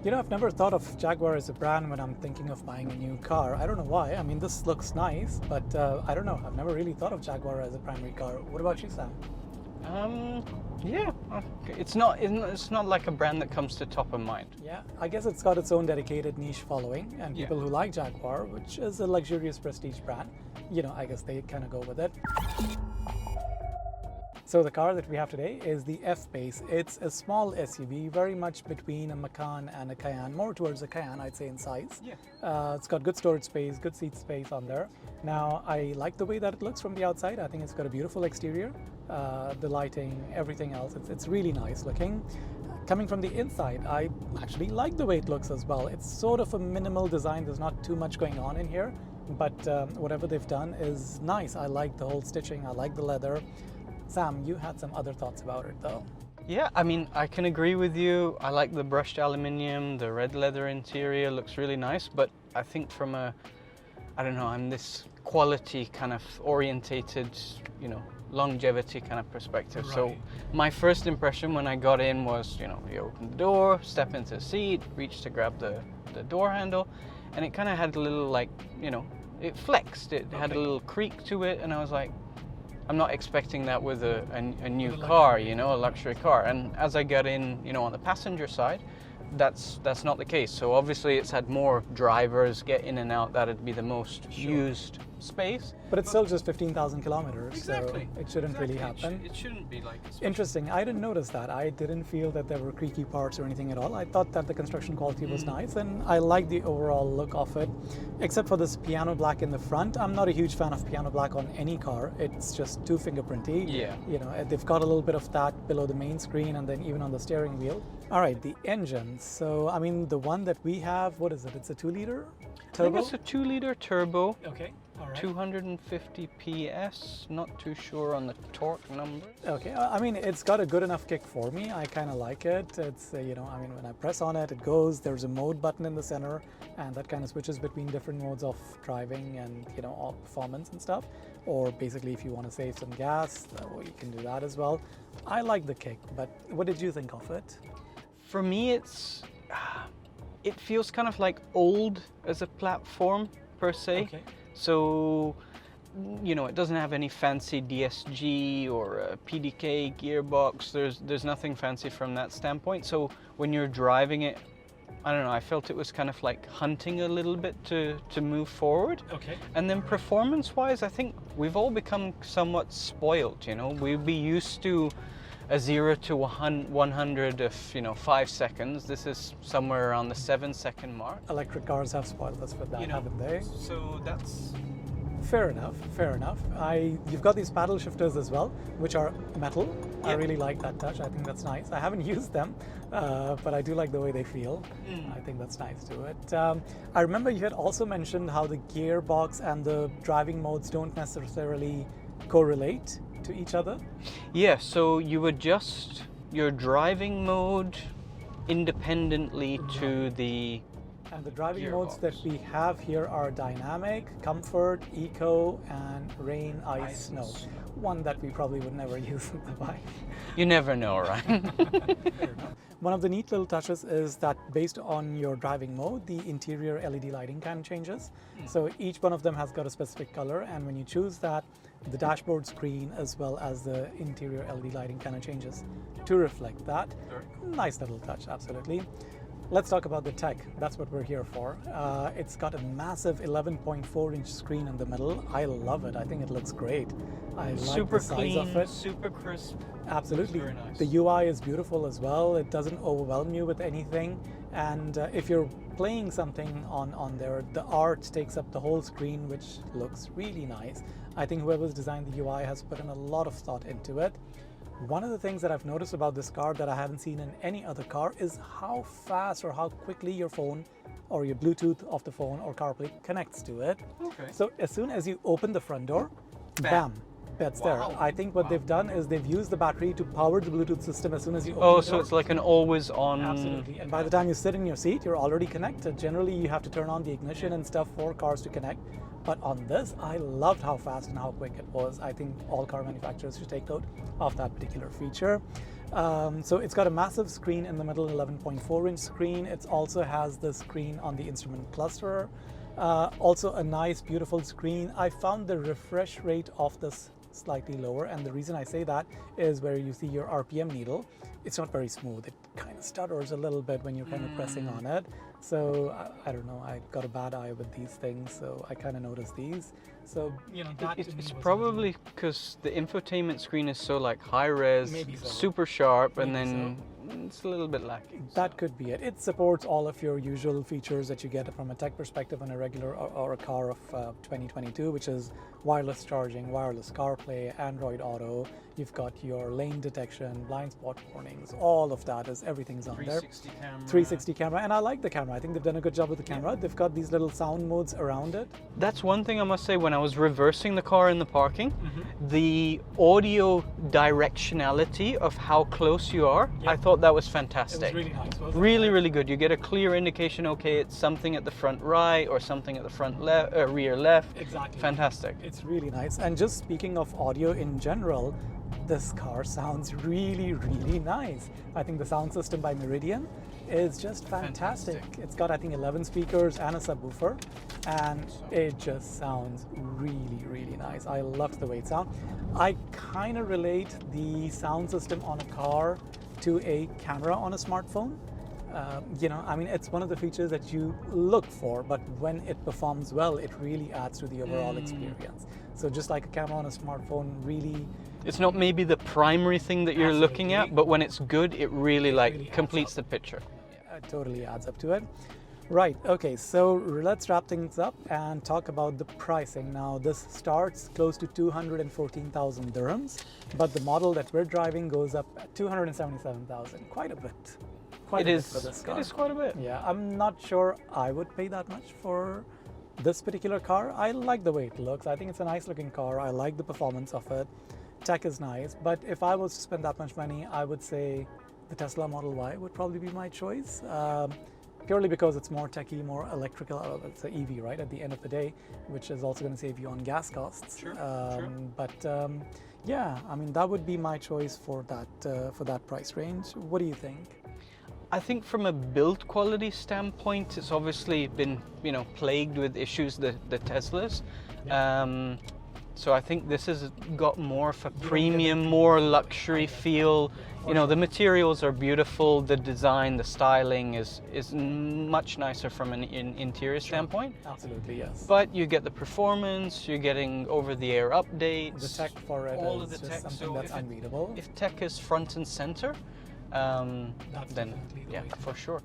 You know, I've never thought of Jaguar as a brand when I'm thinking of buying a new car. I don't know why. I mean, this looks nice, but I don't know. I've never really thought of Jaguar as a primary car. What about you, Sam? Yeah, it's not like a brand that comes to top of mind. Yeah, I guess it's got its own dedicated niche following, and Yeah. people who like Jaguar, which is a luxurious prestige brand, you know, I guess they kind of go with it. So the car that we have today is the F-Pace. It's a small SUV, very much between a Macan and a Cayenne, more towards a Cayenne, I'd say, in size. Yeah. It's got good storage space, good seat space on there. Now, I like the way that it looks from the outside. I think it's got a beautiful exterior. The lighting, everything else, it's really nice looking. Coming from the inside, I actually like the way it looks as well. It's sort of a minimal design. There's not too much going on in here, but whatever they've done is nice. I like the whole stitching. I like the leather. Sam, you had some other thoughts about it though. Yeah, I mean, I can agree with you. I like the brushed aluminium, the red leather interior looks really nice, but I think from a, I don't know, I'm this quality kind of orientated, you know, longevity kind of perspective. Right. So my first impression when I got in was, you know, you open the door, step into the seat, reach to grab the door handle, and it kind of had a little, like, you know, it flexed. It had a little creak to it, and I was like, I'm not expecting that with a new car, you know, a luxury car. And as I get in, you know, on the passenger side, that's not the case. So obviously it's had more drivers get in and out. That'd be the most used space. But it's still just 15,000 kilometers, Exactly. so it shouldn't really happen. It shouldn't be like a Interesting. I didn't notice that. I didn't feel that there were creaky parts or anything at all. I thought that the construction quality was nice, and I like the overall look of it. Except for this piano black in the front. I'm not a huge fan of piano black on any car. It's just too fingerprinty. Yeah. You know, they've got a little bit of that below the main screen and then even on the steering wheel. All right, the engine. So, I mean, the one that we have, what is it? It's a 2-liter turbo? I think it's a 2-liter turbo. Okay. All right. 250 PS, not too sure on the torque number. Okay, I mean, it's got a good enough kick for me. I kind of like it. It's, you know, I mean, when I press on it, it goes. There's a mode button in the center, and that kind of switches between different modes of driving and, you know, all performance and stuff. Or basically, if you want to save some gas, well, you can do that as well. I like the kick, but what did you think of it? For me, it feels kind of like old as a platform per se. Okay. So, you know, it doesn't have any fancy DSG or a PDK gearbox. There's nothing fancy from that standpoint. So when you're driving it, I don't know, I felt it was kind of like hunting a little bit to move forward. Okay. And then performance-wise, I think we've all become somewhat spoiled, you know. We'd be used to a 0 to 100 of, you know, 5 seconds. This is somewhere around the 7-second mark. Electric cars have spoiled us with that, You know, haven't they? So that's... Fair enough, fair enough. You've got these paddle shifters as well, which are metal. I Yeah. really like that touch. I think that's nice. I haven't used them, but I do like the way they feel. I think that's nice to it. I remember you had also mentioned how the gearbox and the driving modes don't necessarily correlate to each other. Yeah, so you adjust your driving mode independently to the... And the driving Gearbox. modes that we have here are dynamic, comfort, eco, and rain, ice, snow. One that we probably would never use in the bike. You never know, right? One of the neat little touches is that based on your driving mode, the interior LED lighting kind of changes. So each one of them has got a specific color, and when you choose that, the dashboard screen as well as the interior LED lighting kind of changes to reflect that. Nice little touch, absolutely. Let's talk about the tech. That's what we're here for. It's got a massive 11.4-inch screen in the middle. I love it. I think it looks great. I like Super the size clean, of it. super crisp. Absolutely. Very nice. The UI is beautiful as well. It doesn't overwhelm you with anything. And if you're playing something on there, the art takes up the whole screen, which looks really nice. I think whoever's designed the UI has put in a lot of thought into it. One of the things that I've noticed about this car that I haven't seen in any other car is how fast or how quickly your phone or your Bluetooth of the phone or CarPlay connects to it. Okay. So as soon as you open the front door, bam, bed's there. I think what they've done is they've used the battery to power the Bluetooth system as soon as you open the door. So it's like an always on... Absolutely. And by the time you sit in your seat, you're already connected. Generally, you have to turn on the ignition and stuff for cars to connect. But on this, I loved how fast and how quick it was. I think all car manufacturers should take note of that particular feature. So it's got a massive screen in the middle, 11.4-inch screen. It also has the screen on the instrument cluster. Also a nice, beautiful screen. I found the refresh rate of this slightly lower, and the reason I say that is where you see your RPM needle. It's not very smooth. It kind of stutters a little bit when you're kind of pressing on it. So I don't know, I got a bad eye with these things, so I kind of noticed these. So, you know, that it's probably because the infotainment screen is so like high res, super sharp, and then it's a little bit lacking. That could be it. It supports all of your usual features that you get from a tech perspective on a regular or a car of 2022, which is wireless charging, wireless CarPlay, Android Auto. You've got your lane detection, blind spot warnings, all of that everything's on there. 360 camera. 360 camera, and I like the camera. I think they've done a good job with the camera. They've got these little sound modes around it. That's one thing I must say, when I was reversing the car in the parking, the audio directionality of how close you are, I thought that was fantastic. It was really nice, wasn't it? Really good. You get a clear indication, okay, it's something at the front right or something at the front left, rear left. Exactly. Fantastic. It's really nice. And just speaking of audio in general, this car sounds really nice. I think the sound system by Meridian is just fantastic. It's got, I think, 11 speakers and a subwoofer, and it just sounds really nice. I loved the way it sounds. I kind of relate the sound system on a car to a camera on a smartphone. You know, I mean, it's one of the features that you look for, but when it performs well, it really adds to the overall experience. So just like a camera on a smartphone, really, it's not maybe the primary thing that you're looking at, but when it's good, it really completes the picture. It totally adds up to it. Right, okay, so let's wrap things up and talk about the pricing. Now, this starts close to 214,000 dirhams, but the model that we're driving goes up at 277,000, quite a bit. Quite a bit for this car. It is quite a bit. Yeah, I'm not sure I would pay that much for this particular car. I like the way it looks. I think it's a nice looking car. I like the performance of it. Tech is nice, but if I was to spend that much money, I would say the Tesla Model Y would probably be my choice. Purely because it's more techy, more electrical. It's an EV, right, at the end of the day, which is also going to save you on gas costs. Sure. But yeah, I mean, that would be my choice for that price range. What do you think? I think from a build quality standpoint, it's obviously been, you know, plagued with issues, the Teslas. So I think this has got more of a premium, more luxury feel. You know, the materials are beautiful, the design, the styling is much nicer from an interior standpoint. Absolutely, yes. But you get the performance, you're getting over-the-air updates. The tech for it all is of the just tech, something so that's unbeatable. If tech is front and center, then definitely the yeah, way to for sure.